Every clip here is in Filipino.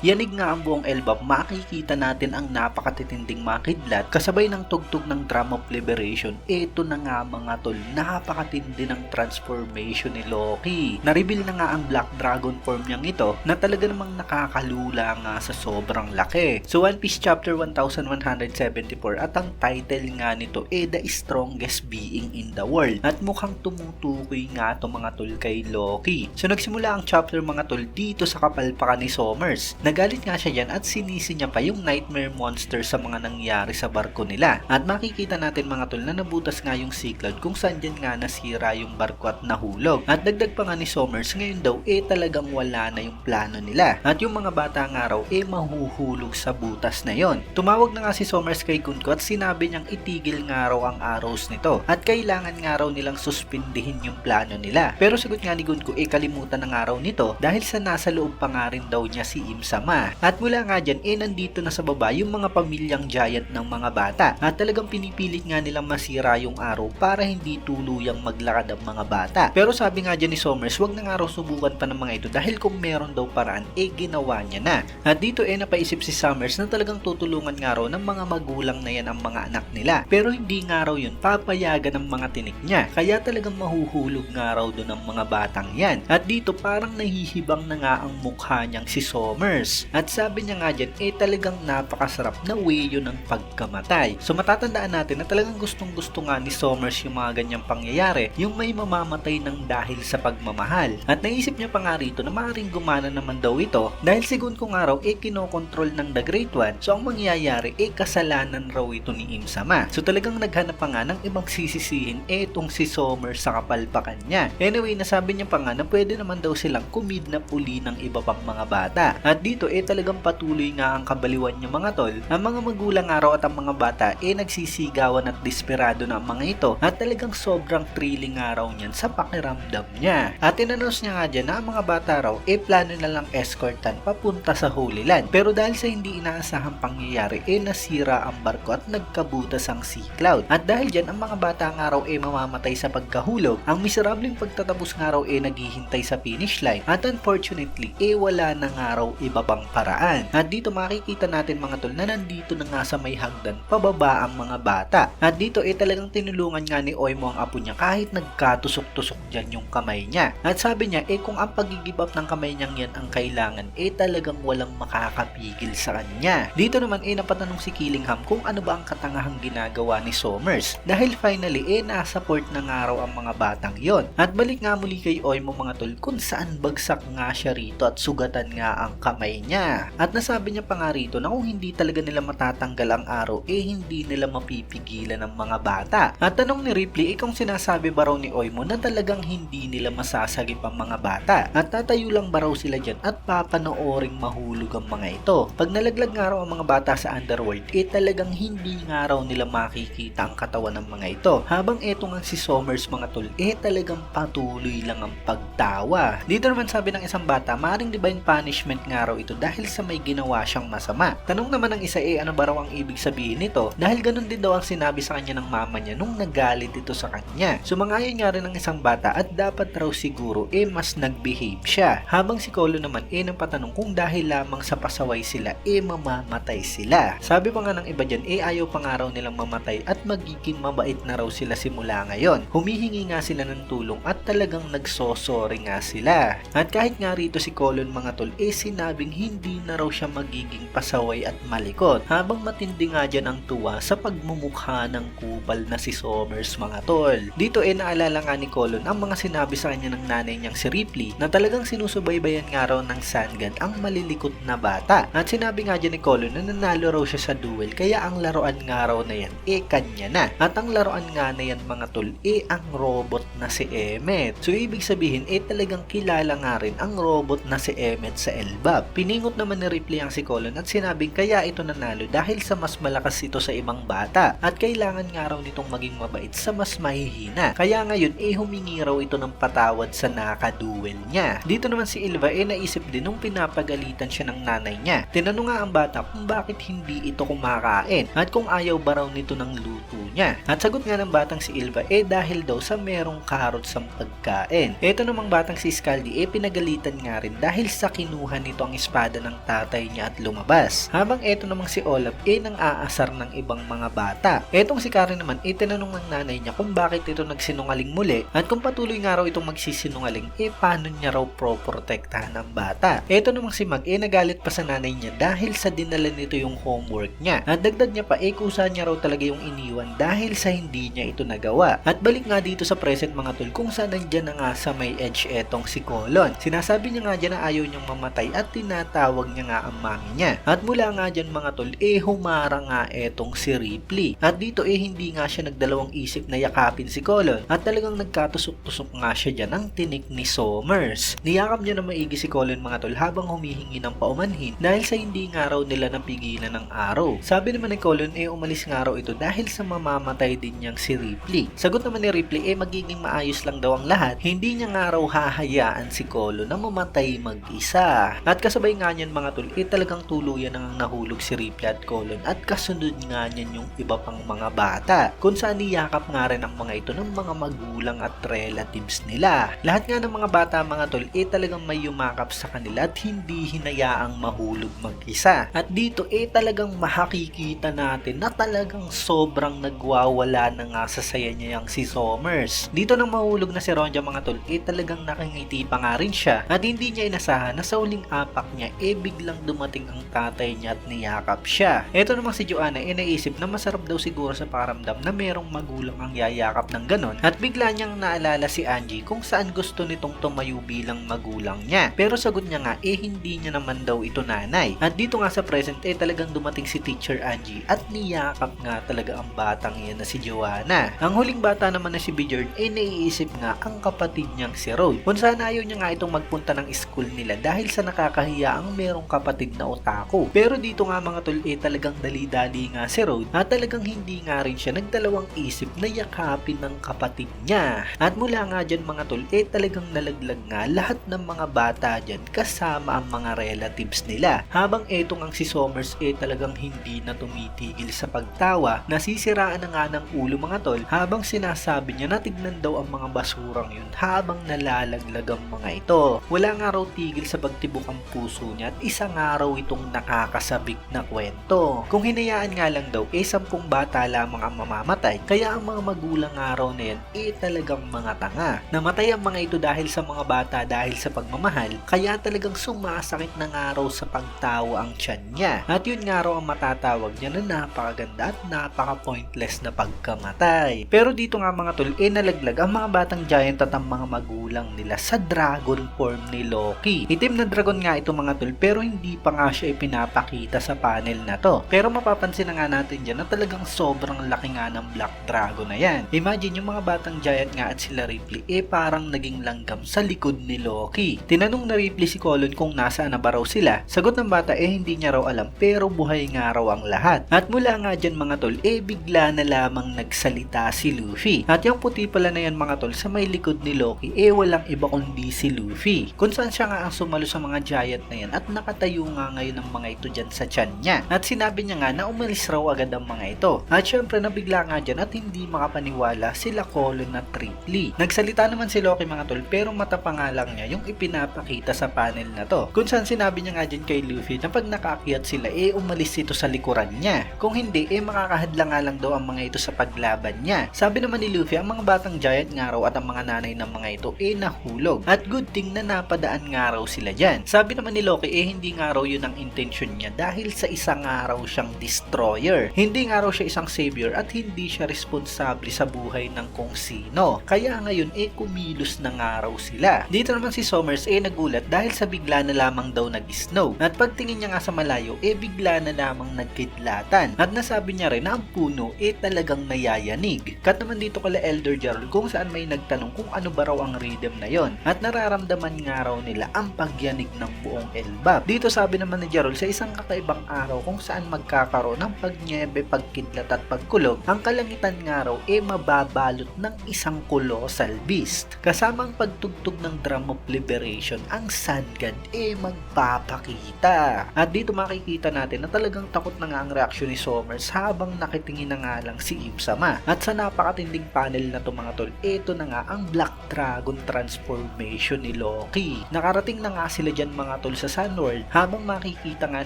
Yanig nga ang buong Elbap, makikita natin ang napakatitinding mga kidlat kasabay ng tugtog ng Drum of Liberation. Ito na nga mga tol, napakatindi ng transformation ni Loki. Na-reveal na nga ang Black Dragon form niyang ito na talaga namang nakakalula nga sa sobrang laki. So One Piece Chapter 1174 at ang title nga nito The Strongest Being in the World. At mukhang tumutukoy nga ito mga tol kay Loki. So nagsimula ang chapter mga tol dito sa kapalpakan ni Sommers. Nagalit nga siya dyan at sinisi niya pa yung Nightmare Monster sa mga nangyari sa barko nila. At makikita natin mga tol na nabutas nga yung Sea Cloud kung saan dyan nga nasira yung barko at nahulog. At dagdag pa nga ni Sommers, ngayon daw talagang wala na yung plano nila. At yung mga bata nga raw mahuhulog sa butas na yon. Tumawag na nga si Sommers kay Kunko at sinabi niyang itigil nga raw ang arrows nito. At kailangan nga raw nilang suspindihin yung plano nila. Pero sagot nga ni Kunko kalimutan na nga raw nito dahil sa nasa loob pa nga rin daw niya si Im-sama. At mula nga dyan nandito na sa baba yung mga pamilyang giant ng mga bata. At talagang pinipilit nga nilang masira yung arrow para hindi tuluyang maglakad ang mga bata. Pero sabi nga dyan ni Sommers, wag na nga raw subukan pa ng mga ito dahil kung meron daw paraan ginawa niya na. At dito napaisip si Sommers na talagang tutulungan nga raw ng mga magulang na yan ang mga anak nila. Pero hindi nga raw yun papayagan ng mga tinik niya. Kaya talagang mahuhulog nga raw doon ang mga batang yan. At dito parang nahihibang na nga ang mukha niyang si Sommers. At sabi niya nga dyan talagang napakasarap na way yun ng pagkamatay. So matatandaan natin na talagang gustong gusto nga ni Sommers yung mga ganyang pangyayari, yung may mamamatay ng dahil sa pagmamahal. At naisip niya pa nga rito na maaaring gumana naman daw ito dahil sigun kung araw kinokontrol ng The Great One. So ang mangyayari kasalanan raw ito ni Im-sama. So talagang naghanap pa nga ng ibang sisisihin itong si Sommers sa kapalpakan niya. Anyway, nasabi niya pa nga na pwede naman daw silang kumidnap uli ng iba pang mga bata. At dito talagang patuloy nga ang kabaliwan niya mga tol. Ang mga magulang araw at ang mga bata nagsisigawan at desperado na ang mga ito. At talagang sobrang thrilling araw niyan sa pakiramdam niya. At inanos niya nga dyan na ang mga bata raw plano na lang escortan papunta sa Holy Land. Pero dahil sa hindi inaasahang pangyayari nasira ang barko at nagkabutas ang Sea Cloud. At dahil dyan ang mga bata nga raw mamamatay sa pagkahulog. Ang miserableng pagtatapos nga raw naghihintay sa finish line. At unfortunately wala na nga raw iba pang paraan. At dito makikita natin mga tol na nandito na nga sa may hagdan pababa ang mga bata. At dito talagang tinulungan nga ni Oimo ang apo niya kahit nagkatusok-tusok dyan yung kamay niya. At sabi niya kung ang pag-give up ng kamay niyang yan ang kailangan talagang walang makakapigil sa kanya. Dito naman napatanong si Killingham kung ano ba ang katangahang ginagawa ni Sommers dahil finally nasupport na nga raw ang mga batang yon. At balik nga muli kay Oimo mga tol kung saan bagsak nga siya rito at sugatan nga ang kamay niya. At nasabi niya pa nga rito na kung hindi talaga nila matatanggal ang araw hindi nila mapipigilan ng mga bata. At tanong ni Ripley kung sinasabi ba raw ni Oimo na talagang hindi nila masasagip ang mga bata at tatayo lang ba raw sila dyan at papanooring mahulog ang mga ito. Pag nalaglag nga raw ang mga bata sa underworld talagang hindi nga raw nila makikita ang katawan ng mga ito. Habang nga si Sommers mga tol talagang patuloy lang ang pagtawa. Dito naman sabi ng isang bata, maring divine punishment nga raw ito dahil sa may ginawa siyang masama. Tanong naman ng isa ano ba raw ang ibig sabihin nito? Dahil ganun din daw ang sinabi sa kanya ng mama niya nung nagalit ito sa kanya. Sumangayon nga rin ng isang bata at dapat raw siguro mas nag-behave siya. Habang si Kolo naman nang patanong kung dahil lamang sa pasaway sila mamamatay sila. Sabi pa nga ng iba dyan ayaw pa nga raw nilang mamatay at magiging mabait na raw sila simula ngayon. Humihingi nga sila ng tulong at talagang nagsosorry nga sila. At kahit nga rito si Colon mga tol sinabing hindi na raw siya magiging pasaway at malikot. Habang matindi nga dyan ang tuwa sa pagmumukha ng kupal na si Sommers mga tol. Dito naalala nga ni Colon ang mga sinabi sa kanya ng nanay niyang si Ripley na talagang sinusubaybayan nga raw ng Sun God ang malilikot na bata. At sinabi nga dyan ni Colon na nanalo raw siya sa duel kaya ang laruan nga raw na yan kanya na. At ang laruan nga na yan mga tol ang robot na si Emmet. So ibig sabihin talagang kilala nga rin ang robot na si Emmet sa Elbap. Piningot naman ni Ripley ang si Colon at sinabing kaya ito nanalo dahil sa mas malakas ito sa ibang bata at kailangan nga raw nitong maging mabait sa mas mahihina. Kaya ngayon humingi raw ito ng patawad sa nakaduel niya. Dito naman si Ilva naisip din nung pinapagalitan siya ng nanay niya. Tinanong nga ang bata kung bakit hindi ito kumakain at kung ayaw ba raw nito ng luto niya. At sagot nga ng batang si Ilva dahil daw sa merong carrots sa pagkain. Ito namang batang si Scaldi pinagalitan nga rin dahil sa kinuha nito ang espada ng tatay niya at lumabas. Habang eto namang si Olaf nang aasar ng ibang mga bata. Etong si Karen naman tinanong ng nanay niya kung bakit ito nagsinungaling muli at kung patuloy nga raw itong magsisinungaling paano niya raw proprotektahan ang bata. Eto namang si Mag nagalit pa sa nanay niya dahil sa dinala nito yung homework niya. At dagdag niya pa kusa niya raw talaga yung iniwan dahil sa hindi niya ito nagawa. At balik nga dito sa present mga tol kung saan nandyan na nga sa may edge etong si Colon. Sinasabi niya nga dyan na ayaw niyang mamatay at tinatawag niya nga ang mami niya. At mula nga dyan mga tol humara nga etong si Ripley. At dito hindi nga siya nagdalawang isip na yakapin si Colon at talagang nagkatusok-tusok nga siya dyan ang tinik ni Somers. Niyakap niya na maigi si Colon mga tol habang humihingi ng paumanhin dahil sa hindi nga raw nila napigilan ng araw. Sabi naman ni Colon umalis nga raw ito dahil sa mamamatay din niyang si Ripley. Sagot naman ni Ripley magiging maayos lang daw ang lahat. Hindi niya nga raw hahayaan si Colon na mamatay mag-isa. At kasabay nga niyan mga tol talagang tuluyan nang nahulog si Ripley at Colon at kasunod nga niyan yung iba pang mga bata kung saan niyakap nga rin ang mga ito ng mga magulang at relatives nila. Lahat nga ng mga bata mga tol talagang may yumakap sa kanila at hindi hinayaang mahulog mag-isa. At dito talagang makikita natin na talagang sobrang nagwawala na nga sa saya niya yung si Somers. Dito nang mahulog na si Ronja mga tol talagang nakangiti pa nga rin siya at hindi niya inasahan na sa uling apak niya biglang dumating ang tatay niya at niyakap siya. Eto namang si Joanna naisip na masarap daw siguro sa pakiramdam na merong magulang ang yayakap ng ganon at bigla niyang naalala si Angie kung saan gusto nitong tumayo bilang magulang niya. Pero sagot niya nga hindi niya naman daw ito nanay. At dito nga sa present talagang dumating si Teacher Angie at niyakap nga talaga ang batang yan na si Joanna. Ang huling bata naman na si Bjorn naiisip nga ang kapatid niyang si Roy. Kung saan ayaw niya nga itong magpunta ng school nila dahil sa nakakahiya ang merong kapatid na otaku. Pero dito nga mga tol talagang dali-dali nga si Roy at talagang hindi nga rin siya nagdalawang isip na yakapin ng kapatid niya. At mula nga dyan mga tol talagang nalaglag nga lahat ng mga bata dyan kasama ang mga relatives nila. Habang etong ang si Somers talagang hindi na tumitigil sa pagtawa, nasisiraan na nga ng ulo mga tol habang sinasabi niya na tignan daw ang mga basurang yun habang nalalaglag ang mga ito. Wala nga raw tigil sa pagtibok ang puso niya at isang araw itong nakakasabik na kwento. Kung hinayaan nga lang daw 10 bata lamang ang mamamatay, kaya ang mga magulang araw na yan talagang mga tanga. Namatay ang mga ito dahil sa mga bata dahil sa pagmamahal, kaya talagang sumasakit na nga raw sa pagtawa ang tiyan niya. At yun nga raw ang matatawag niya na napakaganda at napaka-pointless na pagkamatay. Pero dito nga mga tol nalaglag ang mga batang giant at ang mga magulang nila sa dragon form ni Loki. Itim na dragon nga ito mga tol pero hindi pa nga siya ipinapakita sa panel na to. Pero mapapansin na nga natin dyan na talagang sobrang laki nga ng Black Dragon na yan. Imagine yung mga batang giant nga at sila Ripley parang naging langgam sa likod ni Loki. Tinanong na Ripley si Colon kung nasaan na ba raw sila. Sagot ng bata hindi niya raw alam pero buhay nga raw ang lahat. At mula nga dyan mga tol bigla na lamang nagsalita si Luffy. At yung puti pala na yan mga tol sa may likod ni Loki walang iba kundi si Luffy. Kung saan siya nga ang sumalo sa mga giant na yan at nakatayo nga ngayon ang mga ito dyan sa tiyan niya. At sinabi niya nga na umalis raw agad ang mga ito. At syempre nabigla nga dyan at hindi makapaniwala sila Colon at Ripley. Nagsalita naman si Loki mga tol pero mata pa nga lang niya yung ipinapakita sa panel na to. Kung saan sinabi niya nga dyan kay Luffy na pag nakaakyat sila umalis ito sa likuran niya. Kung hindi makakahadlang nga lang daw ang mga ito sa paglaban niya. Sabi naman ni Luffy ang mga batang giant nga raw at ang mga nanay ng mga ito nahulog. At good thing na napadaan nga raw sila dyan. Sabi naman ni Loki hindi nga raw yun ang intention niya dahil sa isang araw siyang destroyer. Hindi nga raw siya isang savior at hindi siya responsable sa buhay ng kung sino. Kaya ngayon kumilos na nga raw sila. Dito naman si Somers nagulat dahil sa bigla na lamang daw nag-snow. At pagtingin niya nga sa malayo bigla na lamang nagkidlatan. At nasabi niya rin na ang puno talagang nayayanig. Kat naman dito kala Elder Jarol kung saan may nagtanong kung ano ba raw ang rhythm na yon. At nararamdaman nga raw nila ang pagyanig ng buong Elbap. Dito sabi naman ni Jarol sa isang kakaibang araw kung saan magkakaroon ng pagnyebe, pagkidlat at pagkulog, ang kalangitan nga raw mababalot ng isang colossal beast. Kasamang pagtugtog ng Drum of Liberation, ang Sun God magpapakita. At dito makikita natin na talagang takot na nga ang reaksyon ni Somers habang nakitingin na nga lang si Im-sama. At sa napakatinding panel na to mga tol, ito na nga ang Black Dragon transformation ni Loki. Nakarating na nga sila dyan mga tol sa Sunworld, habang makikita nga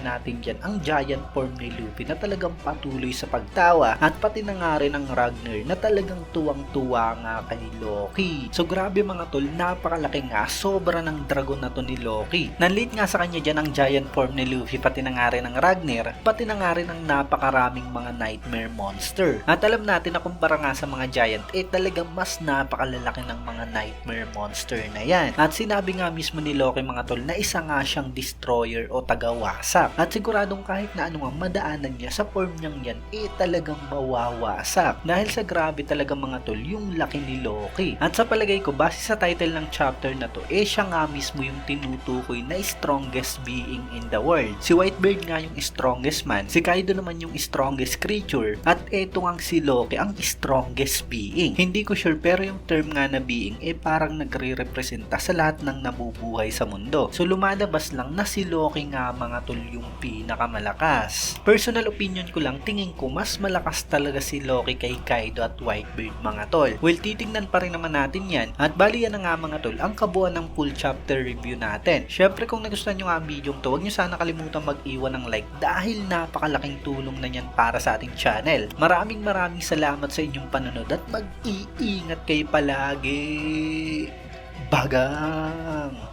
natin dyan ang giant form ni Luffy na talagang patuloy sa pagtawa at pati na nga rin ang Ragnar na talagang tuwang-tuwa nga kay Loki. So grabe mga tol, napakalaki nga, sobra ng dragon na to ni Loki. Nanlit nga sa kanya dyan ang giant form ni Luffy, pati na nga rin ang Ragnar, pati na nga rin ang napakaraming mga nightmare monster. At alam natin na kumpara nga sa mga giant, talagang mas napakalalaki ng mga nightmare monster na yan. At sinabi nga mismo ni Loki mga tol na isa nga siyang destroyer o tagawasak. At siguradong kahit na ano nga madaanan niya sa form niyang yan, talagang mawawasak. Dahil sa grabe talaga mga tol yung laki ni Loki. At sa palagay ko, base sa title ng chapter na to, siya nga mismo yung tinutukoy na strongest being in the world. Si Whitebeard nga yung strongest man, si Kaido naman yung strongest creature, at eto nga si Loki ang strongest being. Hindi ko sure pero yung term nga na being parang nagre-representa sa lahat ng nabubuhay sa mundo. So lumalabas lang na si Loki nga mga tol yung pinakamalakas. Personal opinion ko lang, tingin ko mas malakas talaga si Loki kay Kaido at Whitebeard mga tol. Well, titingnan pa rin naman natin yan. At bali yan na nga mga tol ang kabuuan ng full chapter review natin. Syempre kung nagustuhan nyo nga ang video to, huwag nyo sana kalimutan mag-iwan ng like dahil napakalaking tulong na yan para sa ating channel. Maraming salamat sa inyong panonood at mag-iingat kayo palagi. Bagang!